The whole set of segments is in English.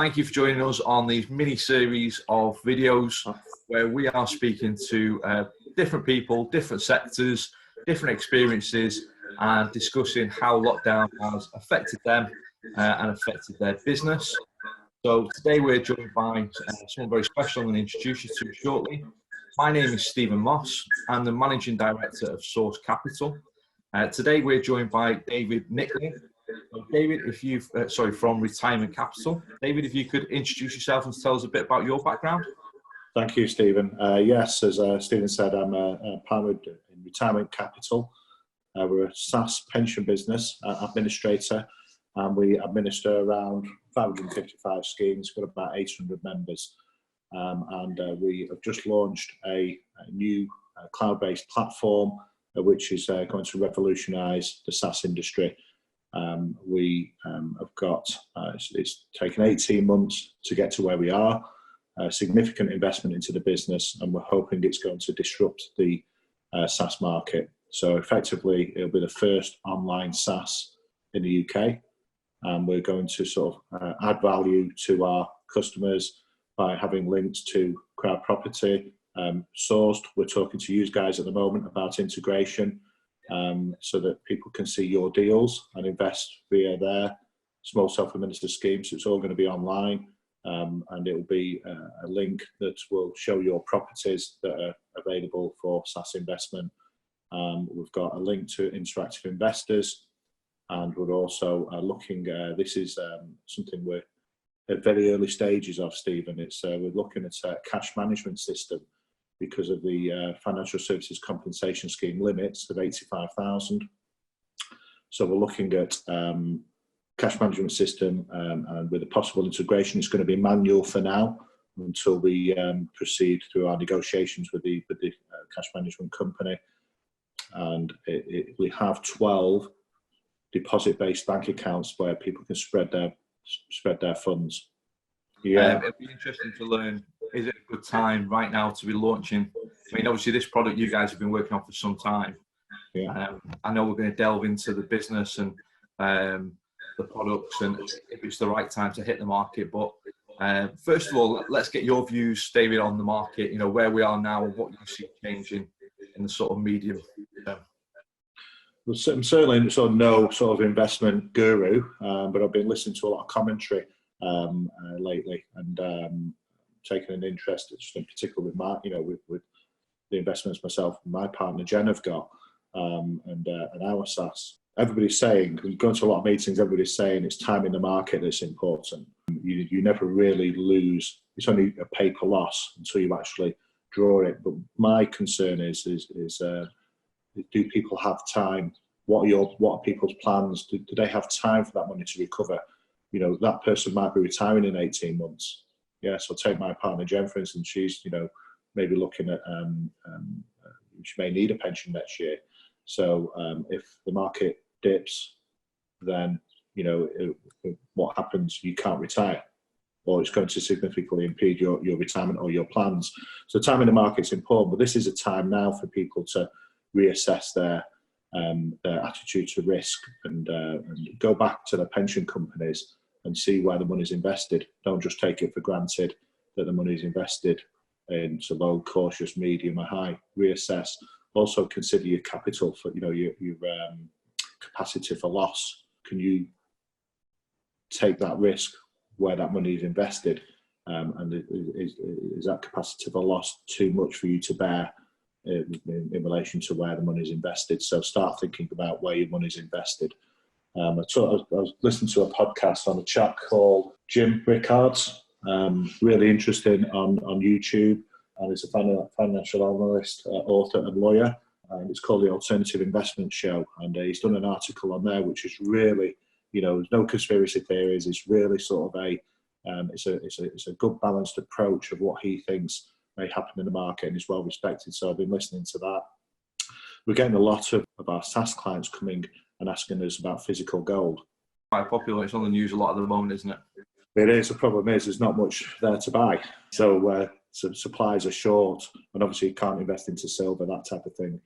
thank you for joining us on these mini-series of videos where we are speaking to different people, different sectors, different experiences, and discussing how lockdown has affected them and affected their business. So today we're joined by someone very special I'm going to introduce you to shortly. My name is Stephen Moss. I'm the Managing Director of Source Capital. Today we're joined by David Nicklin. So David, if you've, from Retirement Capital. David, if you could introduce yourself and tell us a bit about your background. Thank you, Stephen. Yes, as Stephen said, I'm a partner in Retirement Capital. We're a SSAS Pension Business Administrator, and we administer around 555 schemes, got about 800 members. We have just launched a new cloud-based platform, which is going to revolutionise the SSAS industry. We have got, it's taken 18 months to get to where we are, significant investment into the business, and we're hoping it's going to disrupt the SSAS market. So effectively, it'll be the first online SSAS in the UK, and we're going to sort of add value to our customers by having links to crowd property, sourced. We're talking to you guys at the moment about integration, so that people can see your deals and invest via their small self-administered schemes. So it's all going to be online, and it will be a link that will show your properties that are available for SSAS investment. We've got a link to interactive investors, and we're also looking, this is something we're at very early stages of, Stephen. We're looking at a cash management system because of the financial services compensation scheme limits of 85,000. So we're looking at cash management system, and with a possible integration. It's going to be manual for now until we proceed through our negotiations with the cash management company. And we have 12 deposit-based bank accounts where people can spread their funds. Yeah, it'd be interesting to learn. Is it a good time right now to be launching? I mean, obviously, this product you guys have been working on for some time. Yeah. I know we're going to delve into the business and the products, and if it's the right time to hit the market. But first of all, let's get your views, David, on the market. You know, where we are now and what you see changing in the sort of medium term. Well, I'm certainly sort of no sort of investment guru, but I've been listening to a lot of commentary lately, and taken an interest, just in particular with my, with the investments myself and my partner Jen have got, and our SSAS. Everybody's saying, we've gone to a lot of meetings, everybody's saying it's time in the market that's important. You never really lose. It's only a paper loss until you actually draw it. But my concern is do people have time? What are people's plans? Do they have time for that money to recover? You know, that person might be retiring in 18 months. Yeah, so take my partner Jen, for instance. She's, maybe looking at, she may need a pension next year. So if the market dips, then, what happens? You can't retire, or it's going to significantly impede your retirement or your plans. So time in the market's important, but this is a time now for people to reassess their attitude to risk, and go back to the pension companies and see where the money's invested. Don't just take it for granted that the money's invested into low, cautious, medium, or high. Reassess. Also consider your capital for your capacity for loss. Can you take that risk where that money is invested? And is that capacity for loss too much for you to bear in relation to where the money is invested? So start thinking about where your money is invested. I was listening to a podcast on a chap called Jim Rickards, really interesting on YouTube, and he's a financial analyst, author and lawyer, and it's called The Alternative Investment Show, and he's done an article on there which is really, there's no conspiracy theories. It's really sort of it's a good balanced approach of what he thinks may happen in the market, and is well respected. So I've been listening to that. We're getting a lot of our SSAS clients coming and asking us about physical gold. Quite popular. It's on the news a lot at the moment, isn't it? It is. The problem is there's not much there to buy. So supplies are short, and obviously you can't invest into silver, that type of thing.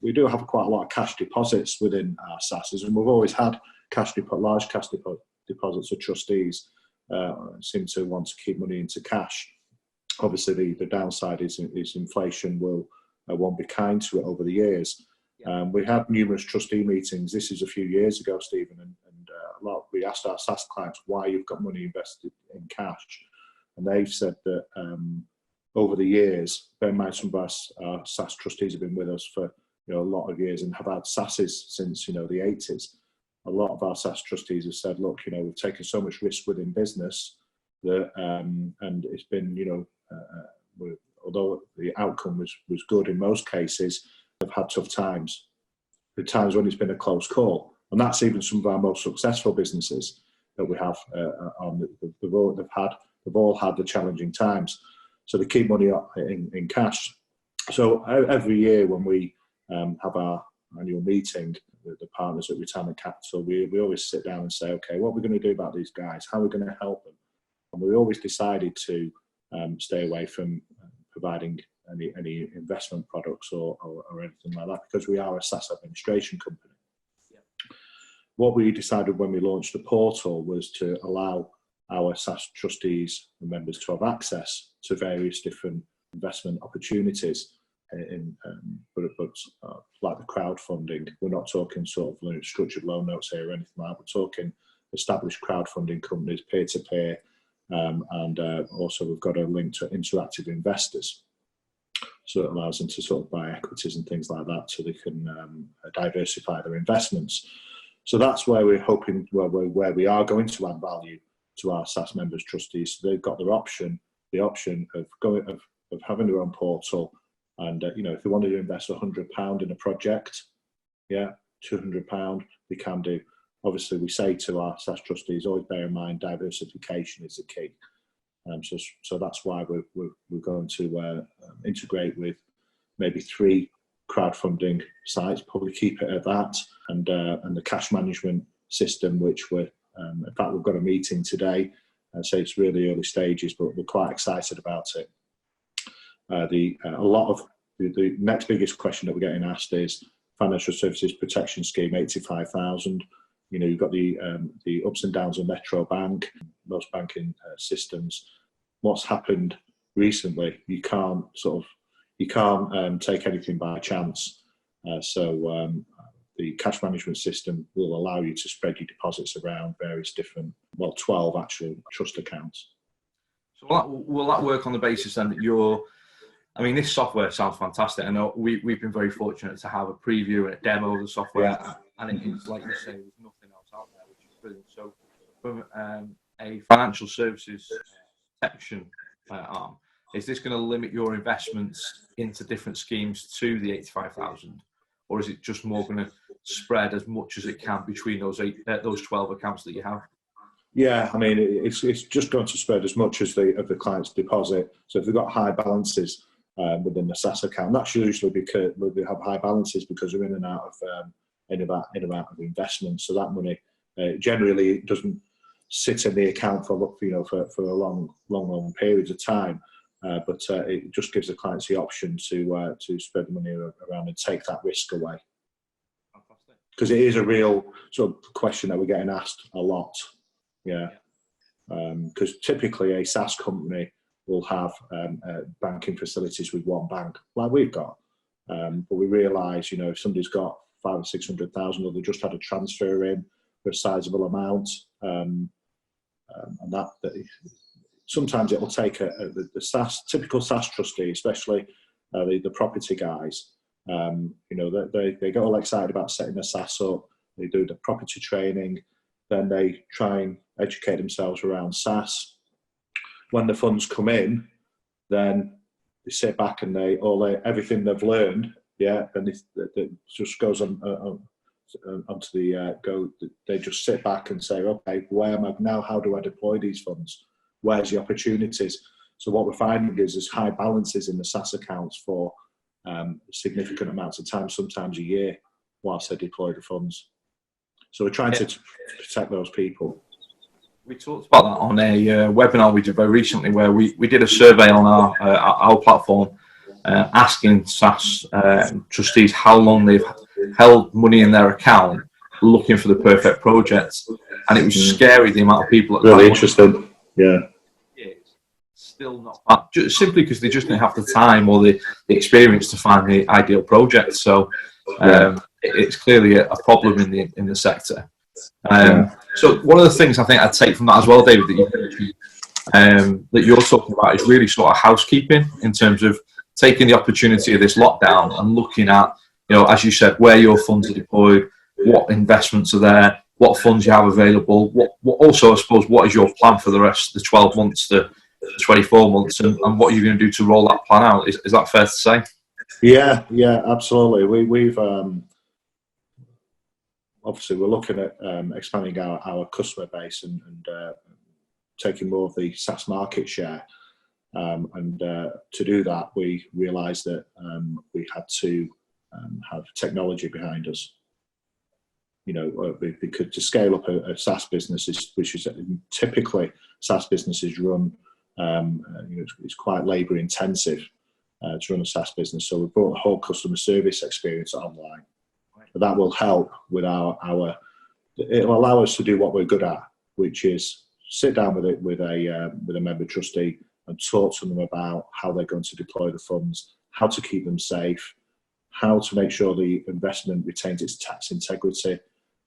We do have quite a lot of cash deposits within our SSASs, and we've always had large cash deposits of trustees seem to want to keep money into cash. Obviously, the downside is inflation won't be kind to it over the years. We had numerous trustee meetings. This is a few years ago, Stephen, and we asked our SSAS clients why you've got money invested in cash, and they've said that over the years, bear in mind some of our SSAS trustees have been with us for a lot of years and have had SSASs since the 80s. A lot of our SSAS trustees have said, look, we've taken so much risk within business that, and it's been, although the outcome was good in most cases, have had tough times. The times when it's been a close call, and that's even some of our most successful businesses that we have they've all had the challenging times. So they keep money in cash. So every year when we have our annual meeting with the partners at Retirement Capital, we always sit down and say, okay, what are we going to do about these guys? How are we going to help them? And we always decided to stay away from providing any investment products or anything like that, because we are a SSAS administration company. Yeah. What we decided when we launched the portal was to allow our SSAS trustees and members to have access to various different investment opportunities but like the crowdfunding. We're not talking sort of structured loan notes here or anything like that. We're talking established crowdfunding companies, peer-to-peer, and also we've got a link to interactive investors. So it allows them to sort of buy equities and things like that, so they can diversify their investments. So that's where we're hoping, where we are going to add value to our SSAS members trustees. So they've got the option of having their own portal, and if they wanted to invest £100 in a project, £200 they can do. Obviously, we say to our SSAS trustees, always bear in mind diversification is the key. So that's why we're going to integrate with maybe 3 crowdfunding sites, probably keep it at that, and the cash management system, which in fact we've got a meeting today, and so it's really early stages, but we're quite excited about it. The next biggest question that we're getting asked is Financial Services Protection Scheme, 85,000. You've got the ups and downs of Metro Bank, most banking systems. What's happened recently? You can't take anything by chance. So the cash management system will allow you to spread your deposits around various different, 12 actual trust accounts. So will that work on the basis then that this software sounds fantastic. I know we've been very fortunate to have a preview and a demo of the software, and it's like you say, there's nothing else out there, which is brilliant. So from a financial services protection arm, is this going to limit your investments into different schemes to the 85,000, or is it just more going to spread as much as it can between those 12 accounts that you have? Yeah, it's just going to spread as much as of the client's deposit. So if they've got high balances within the SSAS account, that's usually because they have high balances because they're in and out of investments. So that money generally doesn't sit in the account for a long periods of time. But it just gives the clients the option to spread the money around and take that risk away. Fantastic. Because it is a real sort of question that we're getting asked a lot. Yeah. Because typically a SSAS company will have banking facilities with one bank, like we've got. But we realise, if somebody's got 500,000 or 600,000, or they just had a transfer in for a sizable amount, and that sometimes it will take the typical SSAS trustee, especially the property guys. They get all excited about setting a SSAS up. They do the property training, then they try and educate themselves around SSAS. When the funds come in, then they sit back and everything they've learned, then it just goes onto the go. They just sit back and say, okay, where am I now? How do I deploy these funds? Where's the opportunities? So what we're finding is there's high balances in the SSAS accounts for significant amounts of time, sometimes a year, whilst they deploy the funds. So we're trying to protect those people. We talked about that on a webinar we did very recently, where we did a survey on our platform, asking SSAS trustees how long they've held money in their account looking for the perfect project. and it was scary the amount of people that really interesting. Yeah. Still not just simply because they just didn't have the time or the experience to find the ideal project. So it's clearly a problem in the sector. So one of the things I think I'd take from that as well, David, that you mentioned, that you're talking about is really sort of housekeeping in terms of taking the opportunity of this lockdown and looking at, as you said, where your funds are deployed, what investments are there, what funds you have available, what also, I suppose, what is your plan for the rest of the 12 months to 24 months, and what you're going to do to roll that plan out. Is that fair to say? Yeah, absolutely. We've obviously we're looking at expanding our customer base and taking more of the SaaS market share. And to do that, we realised that we had to have technology behind us. Because to scale up a SaaS business, which is typically SaaS businesses run, it's quite labour intensive to run a SaaS business. So we brought the whole customer service experience online. But that will help with it'll allow us to do what we're good at, which is sit down with a member trustee and talk to them about how they're going to deploy the funds, how to keep them safe, how to make sure the investment retains its tax integrity.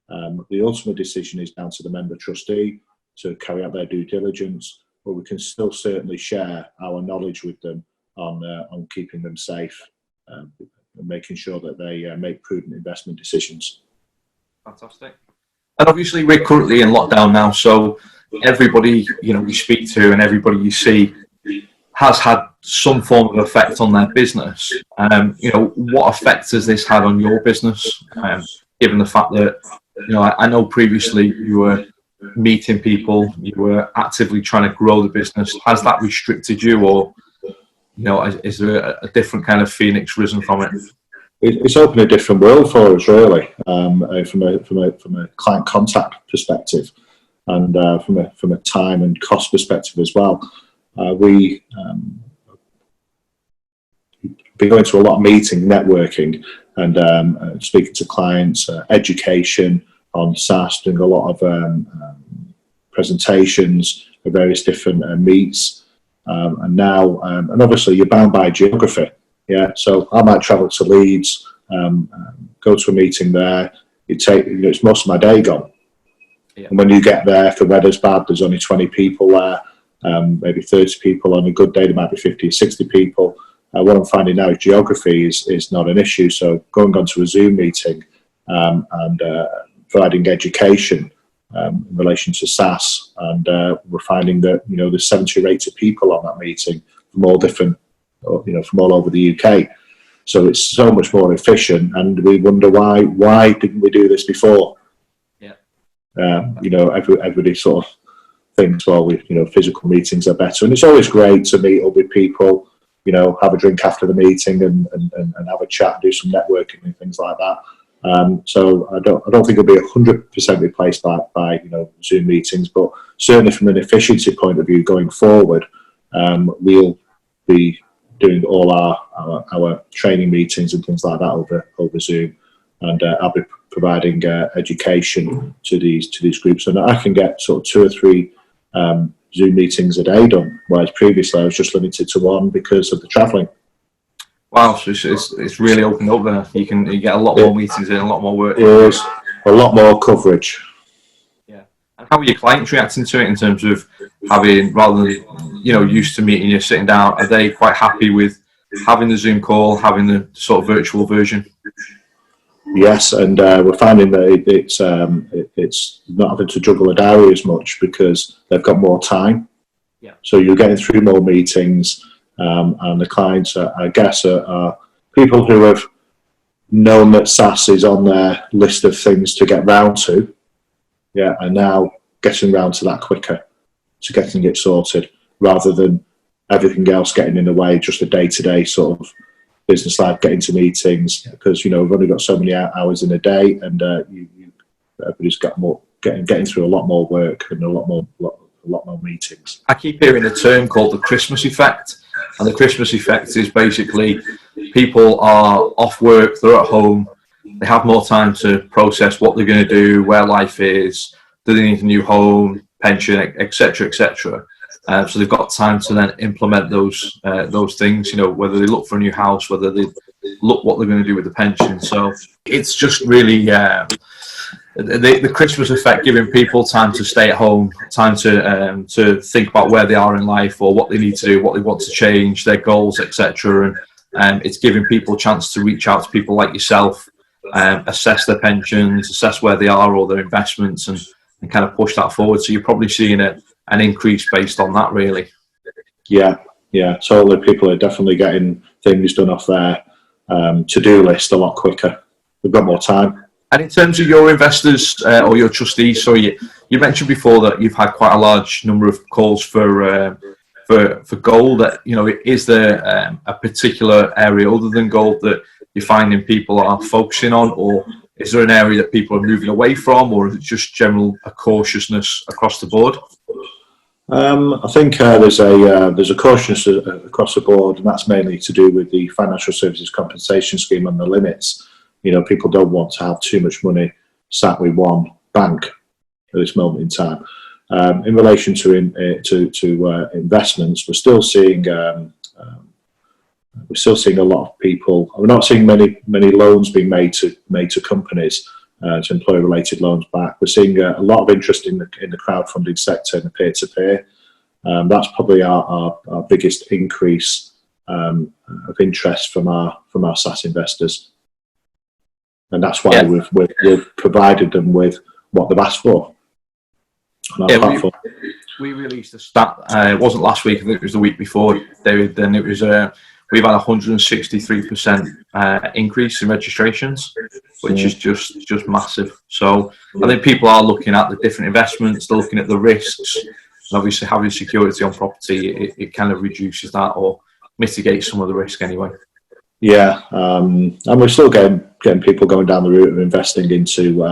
The ultimate decision is down to the member trustee to carry out their due diligence, but we can still certainly share our knowledge with them on keeping them safe and making sure that they make prudent investment decisions. Fantastic. And obviously we're currently in lockdown now, so everybody we speak to and everybody you see has had some form of effect on their business. What effect has this had on your business? Given the fact that I know previously you were meeting people, you were actively trying to grow the business. Has that restricted you, or is there a different kind of phoenix risen from it? It's opened a different world for us, really, from a client contact perspective, and from a time and cost perspective as well. We've been going to a lot of meetings, networking, and speaking to clients, education on SaaS, doing a lot of presentations at various different meets, and now, and obviously you're bound by geography. Yeah, so I might travel to Leeds, go to a meeting there. It's most of my day gone. Yeah. And when you get there, if the weather's bad, there's only 20 people there, maybe 30 people. On a good day, there might be 50 or 60 people. What I'm finding now is geography is not an issue. So going on to a Zoom meeting and providing education in relation to SaaS, and we're finding that there's 70 or 80 people on that meeting from all different, from all over the UK. So it's so much more efficient, and we wonder why didn't we do this before? Yeah. Everybody sort of thinks, well, physical meetings are better, and it's always great to meet up with people, have a drink after the meeting and have a chat, do some networking and things like that. So I don't think it'll be 100% replaced by Zoom meetings, but certainly from an efficiency point of view going forward, we'll be doing all our training meetings and things like that over Zoom, and I'll be providing education to these groups, and I can get sort of 2 or 3 Zoom meetings a day done, whereas previously I was just limited to 1 because of the travelling. Wow, so it's really opened up there. You get a lot more meetings in, a lot more work. There's a lot more coverage. Yeah. And how are your clients reacting to it in terms of having, rather than used to meeting you sitting down? Are they quite happy with having the Zoom call, having the sort of virtual version? Yes, and we're finding that it's not having to juggle a diary as much because they've got more time. Yeah. So you're getting through more meetings, and the clients, I guess, are people who have known that SaaS is on their list of things to get round to. Yeah, and now getting round to that quicker, to getting it sorted, rather than everything else getting in the way, just a day-to-day sort of business life, getting to meetings, because we've only got so many hours in a day, and everybody's got more getting through a lot more work and a lot more meetings. I keep hearing a term called the Christmas effect, and the Christmas effect is basically people are off work, they're at home, they have more time to process what they're going to do, where life is, do they need a new home, pension, etc., etc. So they've got time to then implement those things. You know, whether they look for a new house, whether they look what they're going to do with the pension. So it's just really the Christmas effect, giving people time to stay at home, time to think about where they are in life or what they need to do, what they want to change, their goals, etc. And it's giving people a chance to reach out to people like yourself, assess their pensions, assess where they are or their investments, and kind of push that forward. So you're probably seeing an increase based on that, really. Yeah, totally. People are definitely getting things done off their to-do list a lot quicker. They've got more time. And in terms of your investors or your trustees, so you mentioned before that you've had quite a large number of calls for gold. You know, is there a particular area other than gold that you're finding people are focusing on, or is there an area that people are moving away from, or is it just general cautiousness across the board? I think there's a cautiousness across the board, and that's mainly to do with the financial services compensation scheme and the limits. You know, people don't want to have too much money sat with one bank at this moment in time. In relation to investments, we're still seeing a lot of people. We're not seeing many loans being made to companies, to employer-related loans back. We're seeing a lot of interest in the crowdfunding sector and the peer-to-peer. That's probably our biggest increase of interest from our SSAS investors. And that's why we've provided them with what they've asked for on our platform. We released a stat. It wasn't last week. I think it was the week before, David. Then it was we've had 163% increase in registrations, which is just massive. So I think people are looking at the different investments. They're looking at the risks. And obviously, having security on property, it kind of reduces that or mitigates some of the risk anyway. Yeah, and we're still getting people going down the route of investing into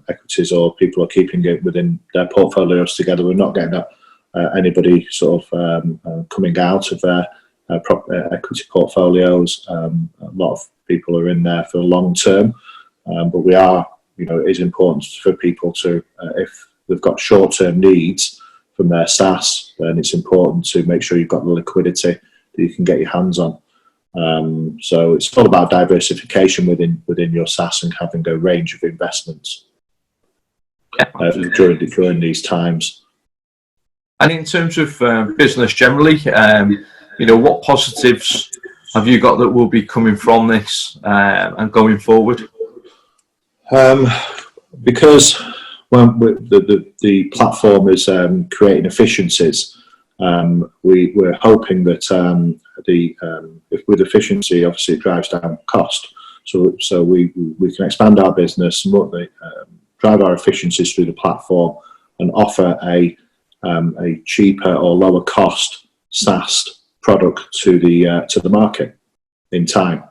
equities, or people are keeping it within their portfolios together. We're not getting anybody sort of coming out of their equity portfolios. A lot of people are in there for the long term, but we are, you know, it is important for people to, if they've got short-term needs from their SSAS, then it's important to make sure you've got the liquidity that you can get your hands on. So it's all about diversification within your SSAS and having a range of investments during these times. And in terms of business generally, you know, what positives have you got that will be coming from this and going forward? Because when the platform is creating efficiencies, we're hoping that with efficiency, obviously it drives down cost. So we can expand our business, drive our efficiencies through the platform, and offer a cheaper or lower cost SaaS product to the market in time.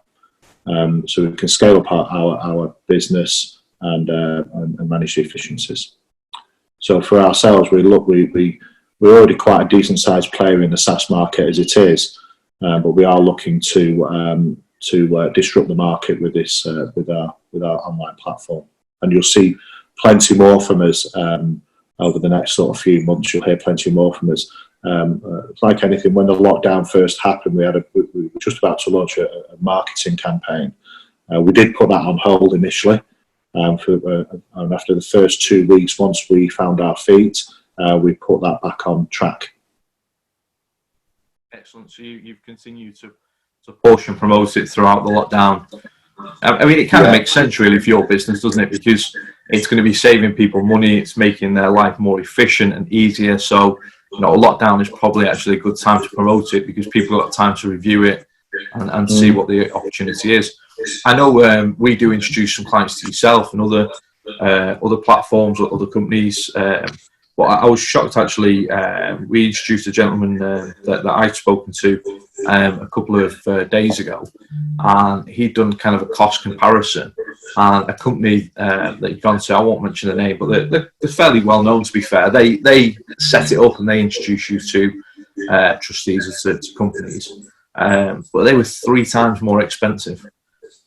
So we can scale up our business and manage the efficiencies. So for ourselves, we're already quite a decent sized player in the SaaS market as it is, but we are looking to disrupt the market with this with our online platform. And you'll see plenty more from us over the next sort of few months. You'll hear plenty more from us. Like anything, when the lockdown first happened, we were just about to launch a marketing campaign. We did put that on hold initially, and after the first 2 weeks, once we found our feet, we put that back on track. Excellent. So you've continued to push and promote it throughout the lockdown. I mean, it kind of makes sense really for your business, doesn't it? Because it's going to be saving people money. It's making their life more efficient and easier. So, you know, a lockdown is probably actually a good time to promote it because people have got time to review it and see what the opportunity is. I know we do introduce some clients to yourself and other platforms or other companies. But I was shocked actually. We introduced a gentleman that I'd spoken to a couple of days ago, and he'd done kind of a cost comparison. And a company that he'd gone to, I won't mention the name, but they're fairly well known, to be fair. They set it up and they introduce you to trustees to companies, but they were 3 times more expensive,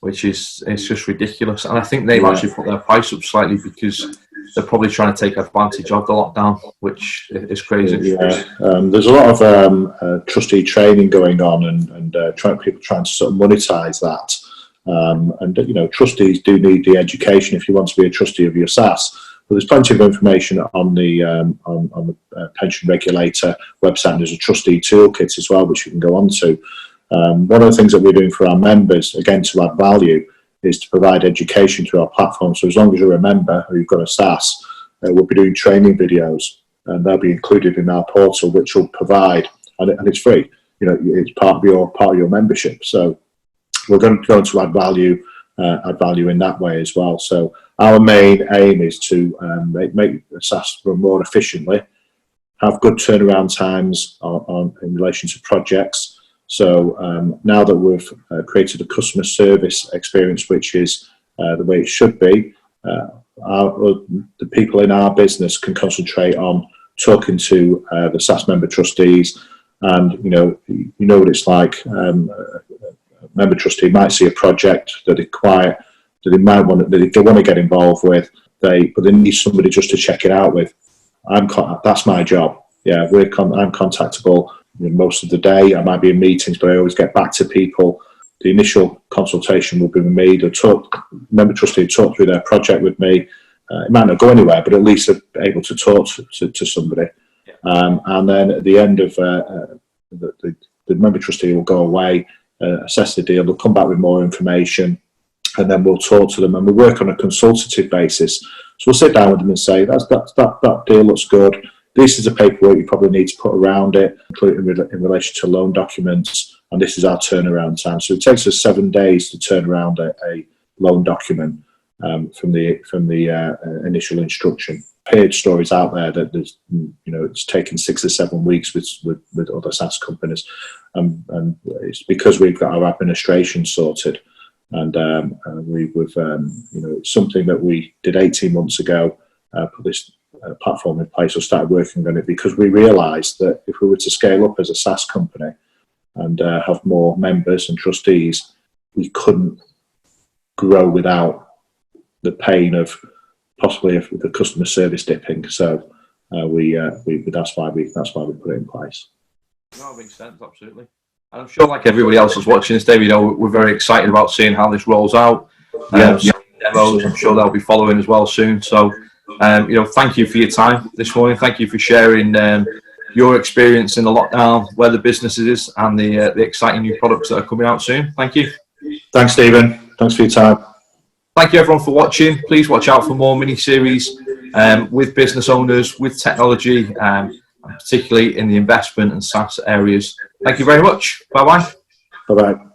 which is it's just ridiculous. And I think they've actually put their price up slightly because they're probably trying to take advantage of the lockdown, which is crazy. Yeah, there's a lot of trustee training going on, and people trying to sort of monetize that. And you know, trustees do need the education if you want to be a trustee of your SSAS. But there's plenty of information on the pension regulator website, and there's a trustee toolkit as well, which you can go on to. One of the things that we're doing for our members, again to add value, is to provide education through our platform. So as long as you're a member or you've got a SSAS, we'll be doing training videos, and they'll be included in our portal, which will provide, and it's free. You know, it's part of your membership. So we're going to add value in that way as well. So our main aim is to make the SSAS run more efficiently, have good turnaround times in relation to projects. So now that we've created a customer service experience, which is the way it should be, the people in our business can concentrate on talking to the SSAS member trustees, and you know what it's like. A member trustee might see a project that they want to get involved with, but they need somebody just to check it out with. That's my job. Yeah, I'm contactable most of the day. I might be in meetings, but I always get back to people. The initial consultation will be with me. The member trustee will talk through their project with me. It might not go anywhere, but at least they're able to talk to somebody. And then at the end of the member trustee will go away, assess the deal. They'll come back with more information, and then we'll talk to them, and we work on a consultative basis. So we'll sit down with them and say, that deal looks good. This is the paperwork you probably need to put around it, including in relation to loan documents, and this is our turnaround time. So it takes us 7 days to turn around a loan document from the initial instruction. Page stories out there that there's, it's taken 6 or 7 weeks with other SaaS companies, and it's because we've got our administration sorted, and it's something that we did 18 months ago. Put this platform in place, or started working on it, because we realised that if we were to scale up as a SaaS company and have more members and trustees, we couldn't grow without the pain of possibly the customer service dipping. So that's why we put it in place. No, it makes sense, absolutely. And I'm sure, like everybody else who's watching this, David, we're very excited about seeing how this rolls out. Demos, I'm sure they'll be following as well soon. So, thank you for your time this morning. Thank you for sharing your experience in the lockdown, where the business is, and the exciting new products that are coming out soon. Thank you. Thanks, Stephen. Thanks for your time. Thank you, everyone, for watching. Please watch out for more mini-series with business owners, with technology, and particularly in the investment and SaaS areas. Thank you very much. Bye-bye. Bye-bye.